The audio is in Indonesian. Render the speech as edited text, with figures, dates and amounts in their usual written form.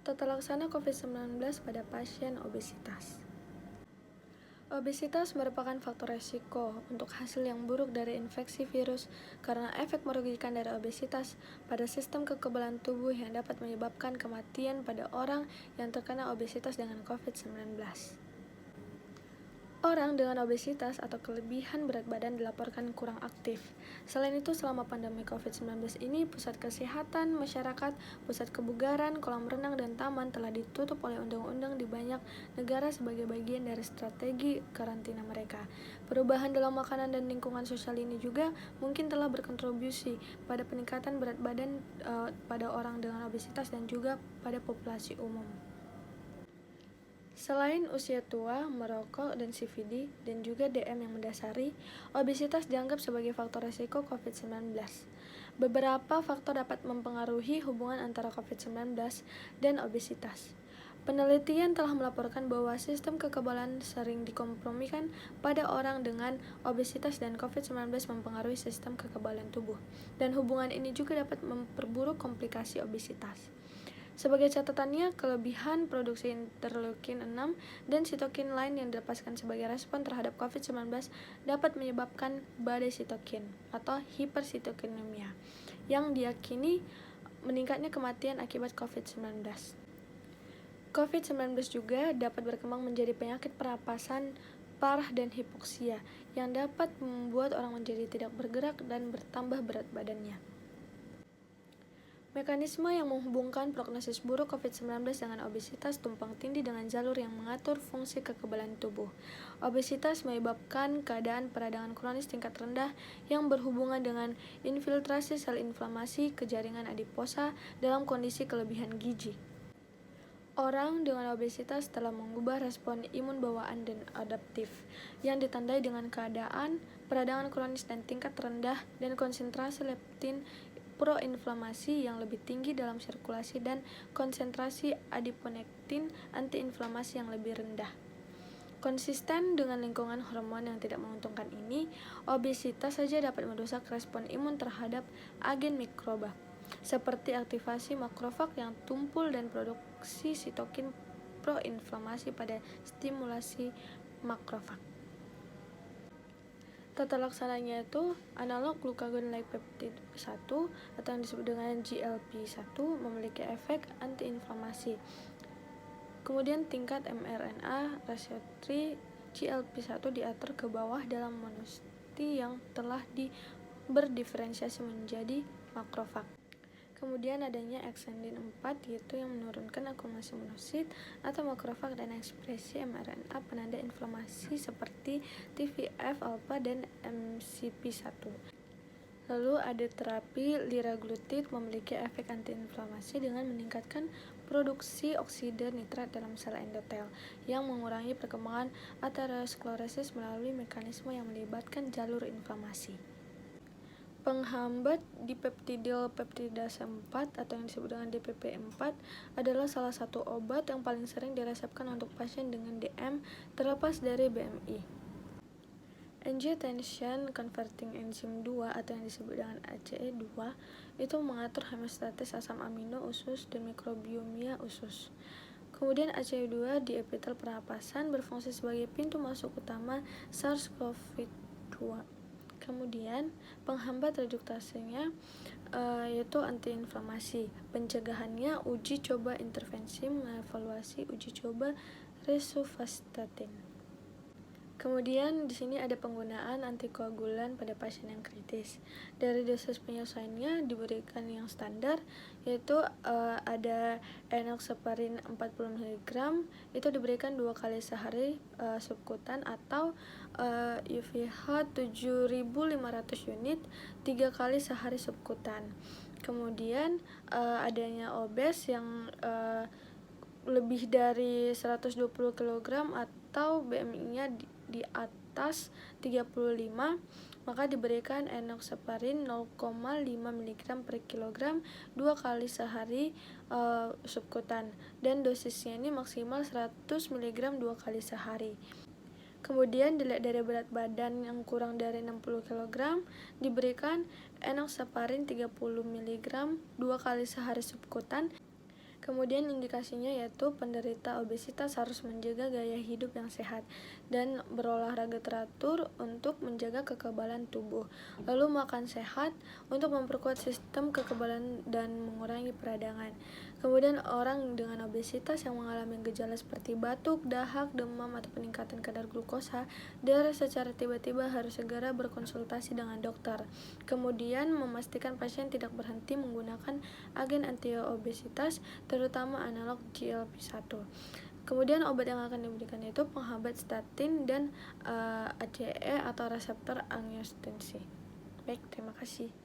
Tata laksana COVID-19 pada pasien obesitas. Obesitas merupakan faktor resiko untuk hasil yang buruk dari infeksi virus karena efek merugikan dari obesitas pada sistem kekebalan tubuh yang dapat menyebabkan kematian pada orang yang terkena obesitas dengan COVID-19. Orang dengan obesitas atau kelebihan berat badan dilaporkan kurang aktif. Selain itu, selama pandemi COVID-19 ini, pusat kesehatan masyarakat, pusat kebugaran, kolam renang, dan taman telah ditutup oleh undang-undang di banyak negara sebagai bagian dari strategi karantina mereka. Perubahan dalam makanan dan lingkungan sosial ini juga mungkin telah berkontribusi pada peningkatan berat badan pada orang dengan obesitas dan juga pada populasi umum. Selain usia tua, merokok, dan CVD, dan juga DM yang mendasari, obesitas dianggap sebagai faktor risiko COVID-19. Beberapa faktor dapat mempengaruhi hubungan antara COVID-19 dan obesitas. Penelitian telah melaporkan bahwa sistem kekebalan sering dikompromikan pada orang dengan obesitas dan COVID-19 mempengaruhi sistem kekebalan tubuh, dan hubungan ini juga dapat memperburuk komplikasi obesitas. Sebagai catatannya, kelebihan produksi interleukin 6 dan sitokin lain yang dilepaskan sebagai respon terhadap COVID-19 dapat menyebabkan badai sitokin atau hipersitokinemia yang diyakini meningkatnya kematian akibat COVID-19. COVID-19 juga dapat berkembang menjadi penyakit pernapasan parah dan hipoksia yang dapat membuat orang menjadi tidak bergerak dan bertambah berat badannya. Mekanisme yang menghubungkan prognosis buruk COVID-19 dengan obesitas tumpang tindih dengan jalur yang mengatur fungsi kekebalan tubuh. Obesitas menyebabkan keadaan peradangan kronis tingkat rendah yang berhubungan dengan infiltrasi sel inflamasi ke jaringan adiposa dalam kondisi kelebihan gizi. Orang dengan obesitas telah mengubah respon imun bawaan dan adaptif, yang ditandai dengan keadaan peradangan kronis dan tingkat rendah dan konsentrasi leptin proinflamasi yang lebih tinggi dalam sirkulasi dan konsentrasi adiponektin antiinflamasi yang lebih rendah. Konsisten dengan lingkungan hormon yang tidak menguntungkan ini, obesitas saja dapat merusak respon imun terhadap agen mikroba, seperti aktivasi makrofag yang tumpul dan produksi sitokin proinflamasi pada stimulasi makrofag. Tata laksananya itu analog glucagon-like peptide 1 atau yang disebut dengan GLP-1 memiliki efek antiinflamasi. Kemudian tingkat mRNA reseptor GLP-1 diatur ke bawah dalam monosit yang telah berdiferensiasi menjadi makrofag. Kemudian adanya exendin 4 yaitu yang menurunkan akumulasi monosit atau makrofag dan ekspresi mRNA penanda inflamasi seperti TNF-alpha dan MCP1. Lalu ada terapi liraglutid memiliki efek antiinflamasi dengan meningkatkan produksi oksida nitrat dalam sel endotel yang mengurangi perkembangan aterosklerosis melalui mekanisme yang melibatkan jalur inflamasi. Penghambat dipeptidyl peptidase 4 atau yang disebut dengan DPP4 adalah salah satu obat yang paling sering diresepkan untuk pasien dengan DM terlepas dari BMI. Angiotensin converting enzyme 2 atau yang disebut dengan ACE2 itu mengatur homeostatis asam amino usus dan mikrobiomia usus. Kemudian ACE2 di epitel pernapasan berfungsi sebagai pintu masuk utama SARS-CoV-2. Kemudian penghambat reduktasenya yaitu antiinflamasi. Pencegahannya uji coba intervensi mengevaluasi uji coba rosuvastatin. Kemudian di sini ada penggunaan antikoagulan pada pasien yang kritis. Dari dosis penyesuaiannya diberikan yang standar yaitu ada enoxaparin 40 mg itu diberikan 2 kali sehari subkutan atau UVH 7500 unit 3 kali sehari subkutan. Kemudian adanya obes yang lebih dari 120 kg atau BMI-nya di atas 35, maka diberikan enoxaparin 0,5 mg per kilogram 2 kali sehari subkutan, dan dosisnya ini maksimal 100 mg 2 kali sehari. Kemudian dilihat dari berat badan yang kurang dari 60 kg diberikan enoxaparin 30 mg 2 kali sehari subkutan, Kemudian indikasinya yaitu penderita obesitas harus menjaga gaya hidup yang sehat dan berolahraga teratur untuk menjaga kekebalan tubuh. Lalu makan sehat untuk memperkuat sistem kekebalan dan mengurangi peradangan. Kemudian orang dengan obesitas yang mengalami gejala seperti batuk, dahak, demam, atau peningkatan kadar glukosa darah secara tiba-tiba harus segera berkonsultasi dengan dokter. Kemudian memastikan pasien tidak berhenti menggunakan agen anti-obesitas terutama analog GLP-1. Kemudian obat yang akan diberikan yaitu penghambat statin dan ACE atau reseptor angiotensin. Baik, terima kasih.